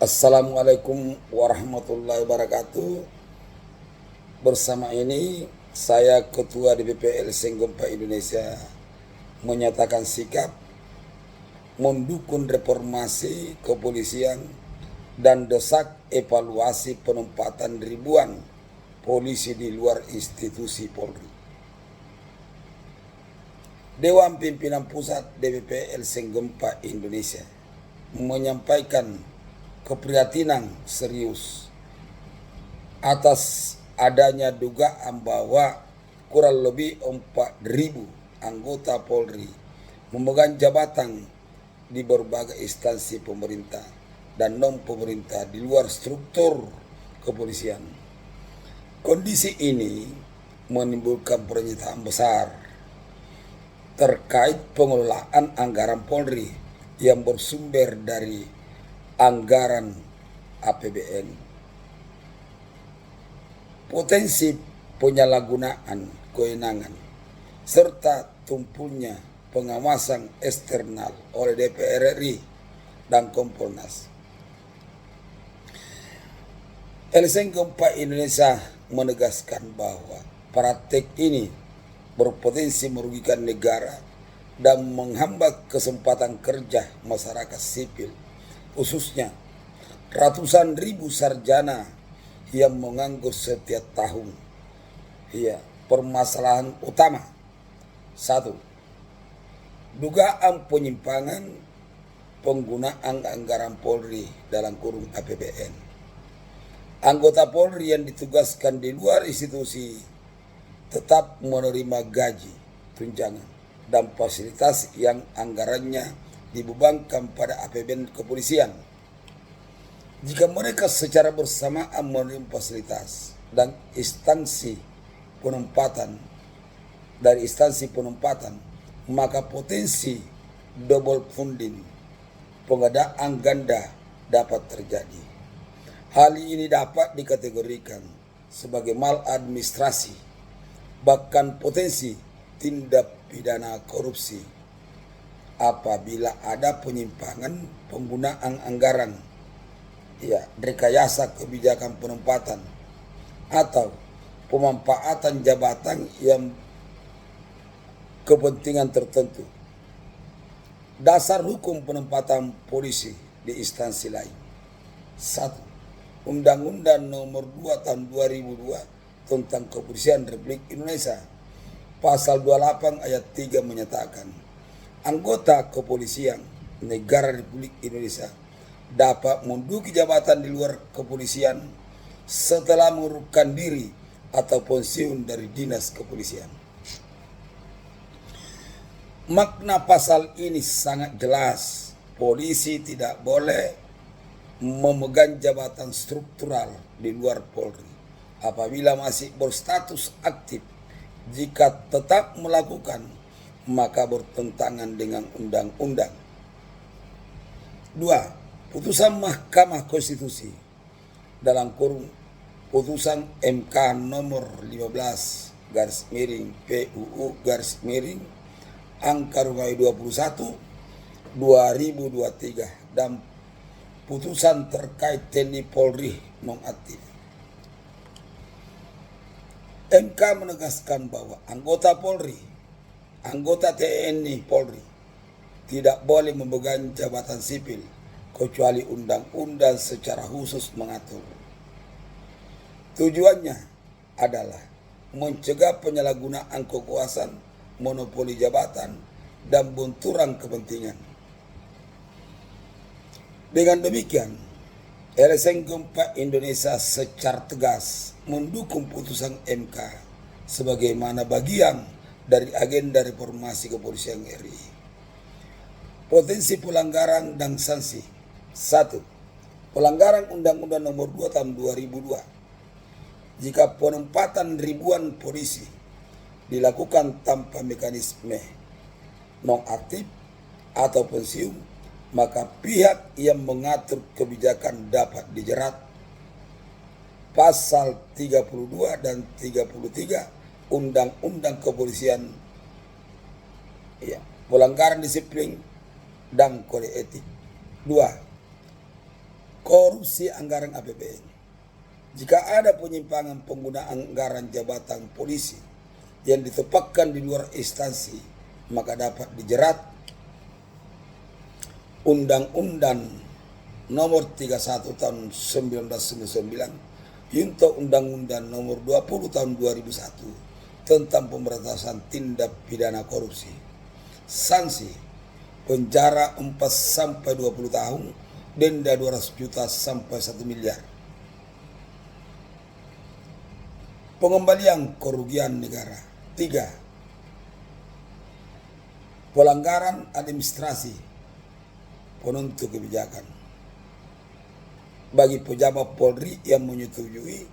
Assalamualaikum warahmatullahi wabarakatuh. Bersama ini saya Ketua DPP LSM Gempa Indonesia menyatakan sikap mendukung reformasi kepolisian dan desak evaluasi penempatan ribuan polisi di luar institusi Polri. Dewan Pimpinan Pusat DPP LSM Gempa Indonesia menyampaikan keprihatinan serius atas adanya dugaan bahwa kurang lebih 4.000 anggota Polri memegang jabatan di berbagai instansi pemerintah dan non-pemerintah di luar struktur kepolisian. Kondisi ini menimbulkan pernyataan besar terkait pengelolaan anggaran Polri yang bersumber dari anggaran APBN. Potensi penyalahgunaan kewenangan serta tumpulnya pengawasan eksternal oleh DPR RI dan Kompolnas. LSM Gempa Indonesia menegaskan bahwa praktek ini berpotensi merugikan negara dan menghambat kesempatan kerja masyarakat sipil, khususnya ratusan ribu sarjana yang menganggur setiap tahun. Permasalahan utama: 1. Dugaan penyimpangan penggunaan anggaran Polri dalam kurung APBN. Anggota Polri yang ditugaskan di luar institusi tetap menerima gaji, tunjangan, dan fasilitas yang anggarannya dibebankan pada APBN kepolisian. Jika mereka secara bersamaan menerima fasilitas dan instansi penempatan maka potensi double funding, pengadaan ganda dapat terjadi. Hal ini dapat dikategorikan sebagai maladministrasi, bahkan potensi tindak pidana korupsi apabila ada penyimpangan penggunaan anggaran, rekayasa kebijakan penempatan, atau pemanfaatan jabatan yang kepentingan tertentu. Dasar hukum penempatan polisi di instansi lain: 1. Undang-Undang Nomor 2 Tahun 2002 tentang Kepolisian Republik Indonesia, Pasal 28 Ayat 3 menyatakan, anggota kepolisian negara Republik Indonesia dapat menduduki jabatan di luar kepolisian setelah mengundurkan diri atau pensiun dari dinas kepolisian. Makna pasal ini sangat jelas. Polisi tidak boleh memegang jabatan struktural di luar Polri apabila masih berstatus aktif. Jika tetap melakukan, maka bertentangan dengan undang-undang. 2. Putusan Mahkamah Konstitusi dalam kurung putusan MK nomor 15/PUU/21 dan putusan terkait TNI Polri nonaktif. MK menegaskan bahwa anggota Polri, anggota TNI Polri tidak boleh memegang jabatan sipil kecuali undang-undang secara khusus mengatur. Tujuannya adalah mencegah penyalahgunaan kekuasaan, monopoli jabatan, dan benturan kepentingan. Dengan demikian, LSM Gempa Indonesia secara tegas mendukung putusan MK sebagaimana bagian dari agenda reformasi kepolisian RI. Potensi pelanggaran dan sanksi: 1. Pelanggaran Undang-Undang Nomor 2 Tahun 2002. Jika penempatan ribuan polisi dilakukan tanpa mekanisme nonaktif atau pensiun, maka pihak yang mengatur kebijakan dapat dijerat. Pasal 32 dan 33 Undang-Undang Kepolisian, pelanggaran disiplin dan kode etik. 2. korupsi anggaran APBN. Jika ada penyimpangan penggunaan anggaran jabatan polisi yang ditempatkan di luar instansi, maka dapat dijerat Undang-Undang Nomor 31 Tahun 1999 junto Undang-Undang Nomor 20 Tahun 2001 tentang pemberantasan tindak pidana korupsi. Sanksi penjara 4 sampai 20 tahun, denda 200 juta sampai 1 miliar. Pengembalian kerugian negara. 3. Pelanggaran administrasi penentu kebijakan. Bagi pejabat Polri yang menyetujui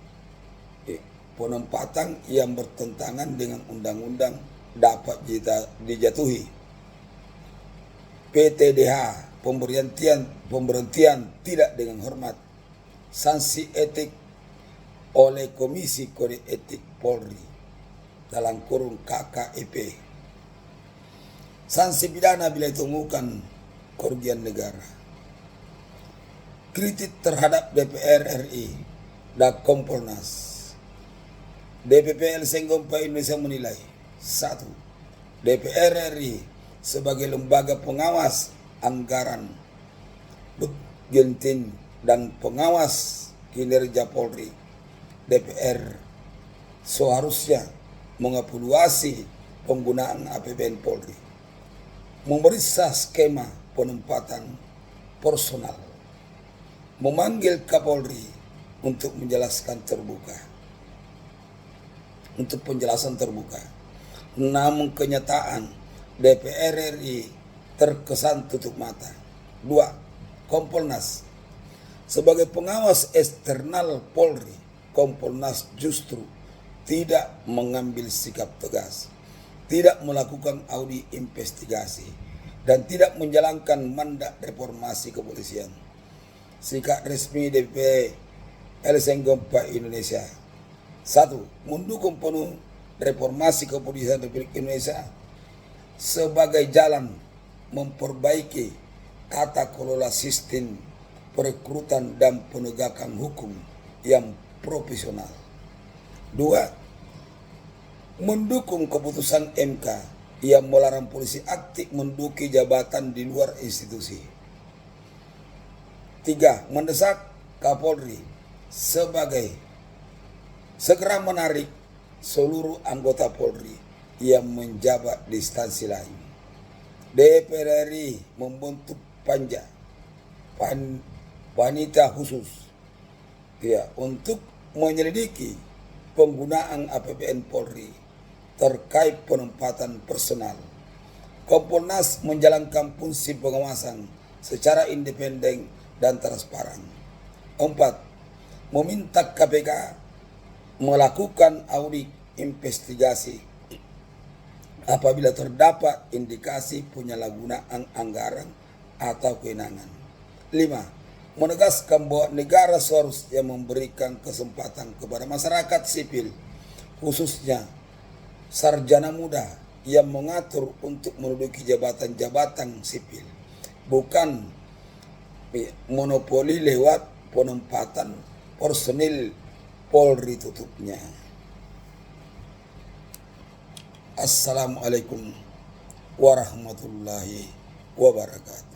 penempatan yang bertentangan dengan undang-undang dapat dijatuhi PTDH, pemberhentian tidak dengan hormat, sanksi etik oleh Komisi Kode Etik Polri dalam kurung KKEP. Sanksi pidana bila ditemukan kerugian negara. Kritik terhadap DPR RI dan Kompolnas. DPP LSM Indonesia menilai 1. DPR RI sebagai lembaga pengawas anggaran, budgeting dan pengawas kinerja Polri, DPR seharusnya mengevaluasi penggunaan APBN Polri, memeriksa skema penempatan personal, memanggil Kapolri untuk penjelasan terbuka. Namun kenyataan DPR RI terkesan tutup mata. 2. Kompolnas sebagai pengawas eksternal Polri, Kompolnas justru tidak mengambil sikap tegas, tidak melakukan audit investigasi, dan tidak menjalankan mandat reformasi kepolisian. Sikap resmi DPP LSM Indonesia. 1. Mendukung penuh reformasi kepolisian Republik Indonesia sebagai jalan memperbaiki tata kelola sistem perekrutan dan penegakan hukum yang profesional. 2. Mendukung keputusan MK yang melarang polisi aktif menduduki jabatan di luar institusi. 3. Mendesak Kapolri segera menarik seluruh anggota Polri yang menjabat di instansi lain. DPR RI membentuk panitia khusus untuk menyelidiki penggunaan APBN Polri terkait penempatan personal. Kompolnas menjalankan fungsi pengawasan secara independen dan transparan. 4. Meminta KPK melakukan audit investigasi apabila terdapat indikasi penyalahgunaan anggaran atau kewenangan. 5. Menegaskan bahwa negara seharusnya memberikan kesempatan kepada masyarakat sipil, khususnya sarjana muda yang mengatur untuk menduduki jabatan-jabatan sipil, bukan monopoli lewat penempatan personil Polri tutupnya. Assalamualaikum warahmatullahi wabarakatuh.